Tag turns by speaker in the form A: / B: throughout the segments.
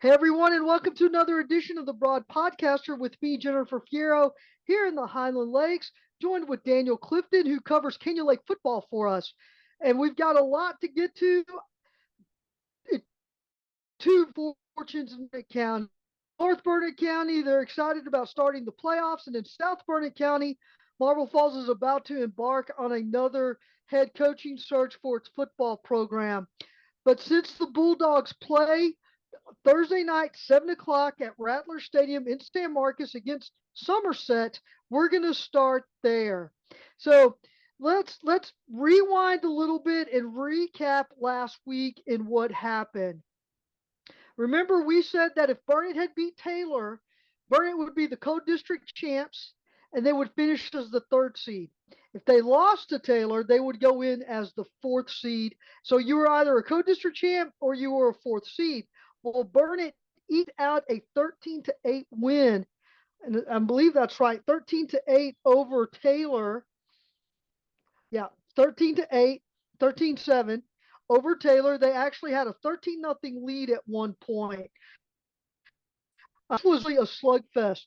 A: Hey everyone, and welcome to another edition of the Broad Podcaster with me, Jennifer Fierro, here in the Highland Lakes, joined with Daniel Clifton, who covers Canyon Lake football for us. And we've got a lot to get to. Two fortunes in Burnet County. North Burnet County, they're excited about starting the playoffs, and in South Burnet County, Marble Falls is about to embark on another head coaching search for its football program. But since the Bulldogs play Thursday night, 7 o'clock at Rattler Stadium in San Marcos against Somerset, we're going to start there. So let's rewind a little bit and recap last week and what happened. Remember, we said that if Burnet had beat Taylor, Burnet would be the co-district champs and they would finish as the third seed. If they lost to Taylor, they would go in as the fourth seed. So you were either a co-district champ or you were a fourth seed. Well, Burnet eked out a 13-8 win, and I believe that's right, 13-8 over Taylor. Yeah, 13-8, 13-7 over Taylor. They actually had a 13-0 lead at one point. This was really a slugfest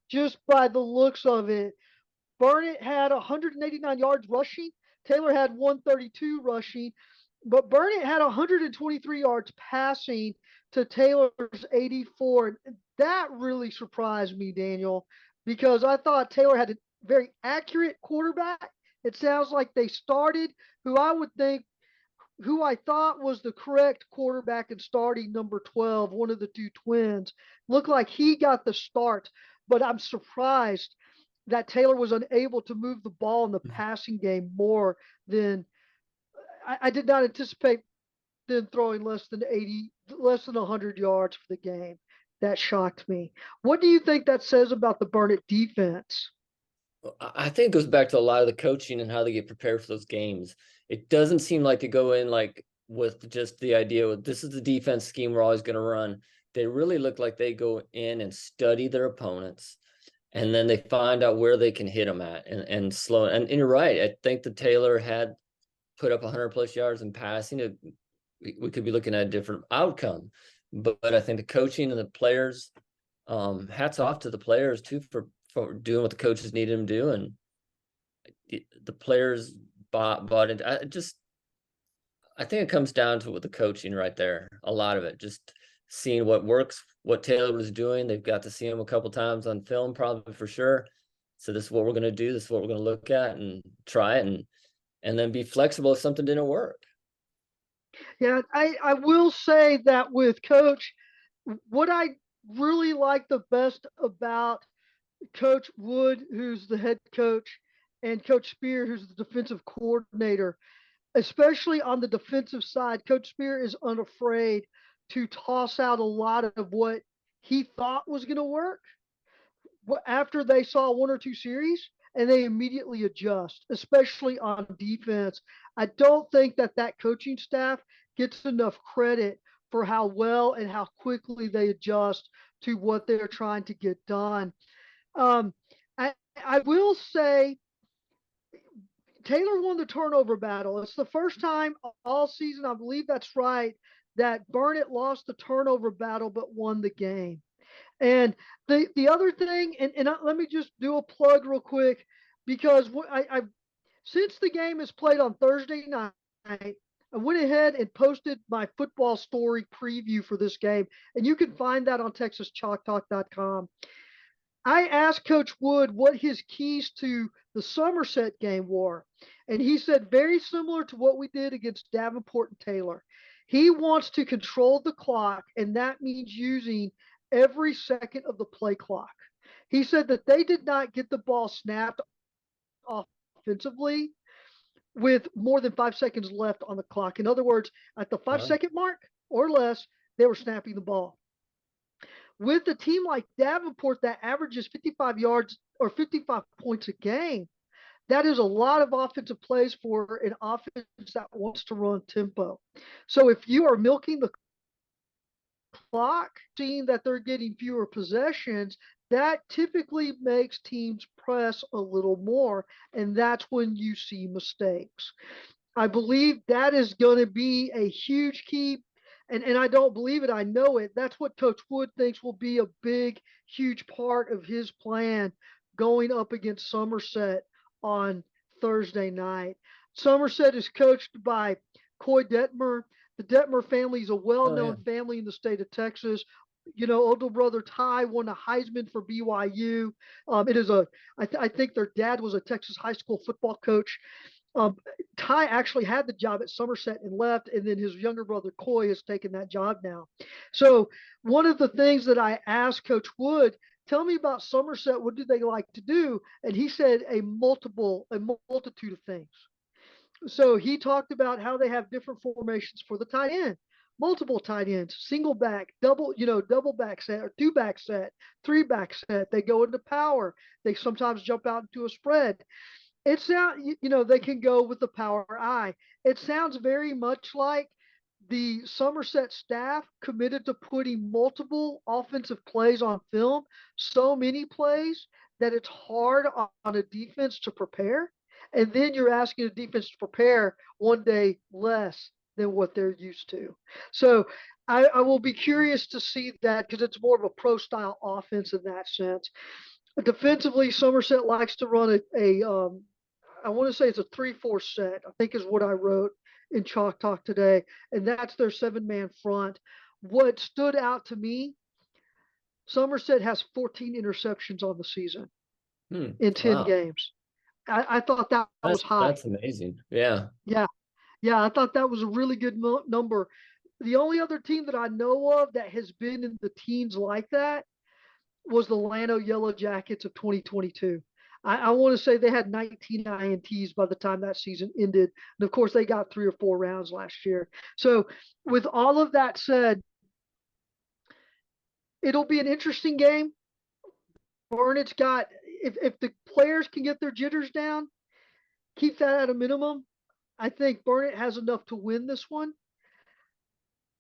A: just by the looks of it. Burnet had 189 yards rushing. Taylor had 132 rushing, but Burnet had 123 yards passing to Taylor's 84. That really surprised me, Daniel, because I thought Taylor had a very accurate quarterback. It sounds like they started who I thought was the correct quarterback and starting number 12, one of the two twins. Looked like he got the start, but I'm surprised that Taylor was unable to move the ball in the passing game more than I did not anticipate them throwing less than 100 yards for the game. That shocked me. What do you think that says about the Burnet defense?
B: I think it goes back to a lot of the coaching and how they get prepared for those games. It doesn't seem like they go in like with just the idea of this is the defense scheme we're always going to run. They really look like they go in and study their opponents, and then they find out where they can hit them at and slow. And you're right. I think the Taylor had put up 100 plus yards in passing. We could be looking at a different outcome, but I think the coaching and the players, hats off to the players too for doing what the coaches needed them to do, and the players bought it. I think it comes down to what the coaching right there. A lot of it, just seeing what works, what Taylor was doing. They've got to see him a couple times on film, probably for sure. So this is what we're going to do. This is what we're going to look at and try it, and then be flexible if something didn't work.
A: Yeah, I will say that with Coach, what I really like the best about Coach Wood, who's the head coach, and Coach Spear, who's the defensive coordinator, especially on the defensive side, Coach Spear is unafraid to toss out a lot of what he thought was going to work after they saw one or two series, and they immediately adjust, especially on defense. I don't think that coaching staff gets enough credit for how well and how quickly they adjust to what they're trying to get done. Um, I will say Taylor won the turnover battle. It's the first time all season, I believe that's right, that Burnet lost the turnover battle but won the game. And the other thing, and let me just do a plug real quick, because I since the game is played on Thursday night, I went ahead and posted my football story preview for this game, and you can find that on TexasChalkTalk.com. I asked Coach Wood what his keys to the Somerset game were, and he said very similar to what we did against Davenport and Taylor. He wants to control the clock, and that means using every second of the play clock. He said that they did not get the ball snapped offensively with more than 5 seconds left on the clock. In other words, at the 5 second mark or less, they were snapping the ball. With a team like Davenport that averages 55 yards or 55 points a game, that is a lot of offensive plays for an offense that wants to run tempo. So if you are milking the clock, seeing that they're getting fewer possessions, that typically makes teams press a little more, and that's when you see mistakes. I believe that is going to be a huge key, and I don't believe it, I know it. That's what Coach Wood thinks will be a big, huge part of his plan going up against Somerset on Thursday night. Somerset is coached by Coy Detmer. The Detmer family is a
B: Oh yeah.
A: well-known family in the state of Texas. You know, older brother Ty won a Heisman for BYU. It is I think their dad was a Texas high school football coach. Um, Ty actually had the job at Somerset and left, and then his younger brother Coy has taken that job now. So one of the things that I asked Coach Wood, tell me about Somerset. What do they like to do? And he said a multitude of things. So he talked about how they have different formations for the tight end, multiple tight ends, single back, double back set or two back set, three back set. They go into power. They sometimes jump out into a spread. It sounds, they can go with the power eye. It sounds very much like the Somerset staff committed to putting multiple offensive plays on film, so many plays that it's hard on a defense to prepare. And then you're asking a defense to prepare one day less than what they're used to. So I will be curious to see that because it's more of a pro style offense in that sense. Defensively, Somerset likes to run I want to say it's a 3-4 set, I think is what I wrote in Chalk Talk today. And that's their 7-man front. What stood out to me, Somerset has 14 interceptions on the season in 10
B: Wow.
A: games. I thought that was high.
B: That's amazing. Yeah.
A: Yeah. Yeah. I thought that was a really good number. The only other team that I know of that has been in the teens like that was the Llano Yellow Jackets of 2022. I want to say they had 19 INTs by the time that season ended. And of course, they got 3 or 4 rounds last year. So, with all of that said, it'll be an interesting game. Burnet's got, if the players can get their jitters down, keep that at a minimum. I think Burnet has enough to win this one,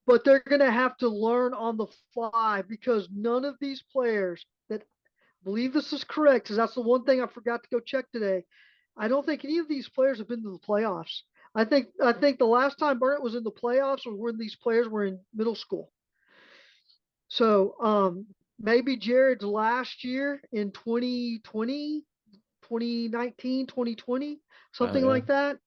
A: but they're going to have to learn on the fly because none of these players that believe this is correct, because that's the one thing I forgot to go check today. I don't think any of these players have been to the playoffs. I think the last time Burnet was in the playoffs was when these players were in middle school. So maybe Jared's last year in 2020, 2019, 2020, something
B: Yeah.
A: like that.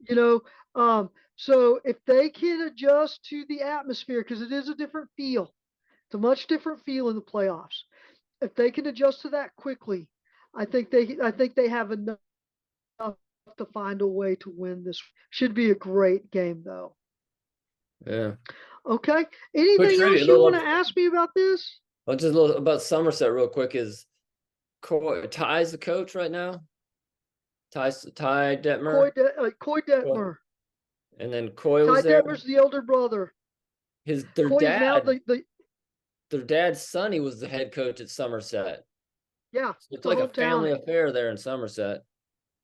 A: You know, so if they can adjust to the atmosphere, because it is a different feel, it's a much different feel in the playoffs. If they can adjust to that quickly, I think they have enough to find a way to win this. Should be a great game though.
B: Yeah.
A: Okay.
B: Quick
A: Anything
B: trivia,
A: else you want to ask me about this?
B: just a little about Somerset real quick. Is Ty's the coach right now? Ty Detmer,
A: Coy
B: Coy-
A: Detmer.
B: and then Coy
A: Ty
B: was there.
A: Detmer's the elder brother.
B: Their
A: Coy is now
B: dad,
A: the
B: their dad's son. He was the head coach at Somerset.
A: yeah,
B: So it's
A: the
B: like a family
A: hometown.
B: affair there in Somerset.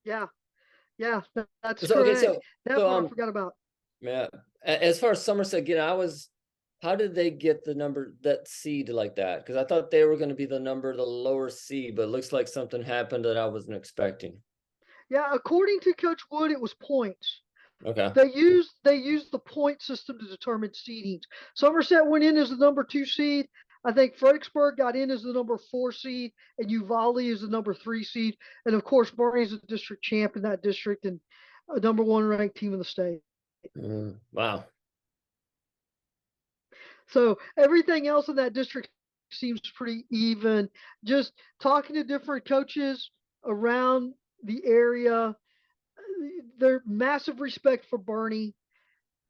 A: Yeah, yeah, that's
B: So okay,
A: correct. That
B: so
A: part I forgot about.
B: yeah. As far as Somerset getting, how did they get that seed like that? Because I thought they were going to be the lower seed, but it looks like something happened that I wasn't expecting.
A: Yeah, according to Coach Wood, it was points.
B: Okay.
A: They used the point system to determine seedings. Somerset went in as the number 2 seed. I think Fredericksburg got in as the number 4 seed, and Uvalde is the number 3 seed. And of course, Murray is a district champ in that district and a number 1 ranked team in the state.
B: Wow.
A: So everything else in that district seems pretty even. Just talking to different coaches around the area, there's massive respect for Bernie.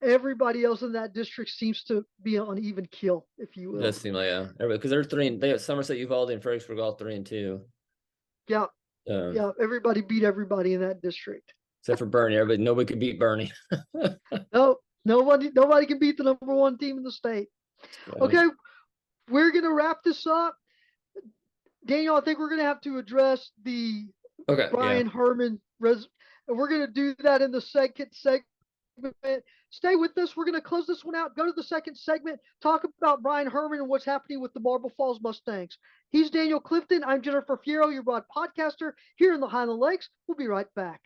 A: Everybody else in that district seems to be on even kill, if you
B: It
A: will.
B: does seem like everybody because they're three. They have Somerset, Uvalde, and Fredericksburg all 3-2.
A: Yeah,
B: Um,
A: yeah. Everybody beat everybody in that district.
B: except for Bernie, nobody could beat Bernie.
A: No, nobody can beat the number 1 team in the state. Okay, we're gonna wrap this up. Daniel, I think we're gonna have to address the
B: Okay, yeah.
A: Brian Herman and we're gonna do that in the second segment. Stay with us. We're gonna close this one out. Go to the second segment. Talk about Brian Herman and what's happening with the Marble Falls Mustangs. He's Daniel Clifton. I'm Jennifer Fierro, your broad podcaster here in the Highland Lakes. We'll be right back.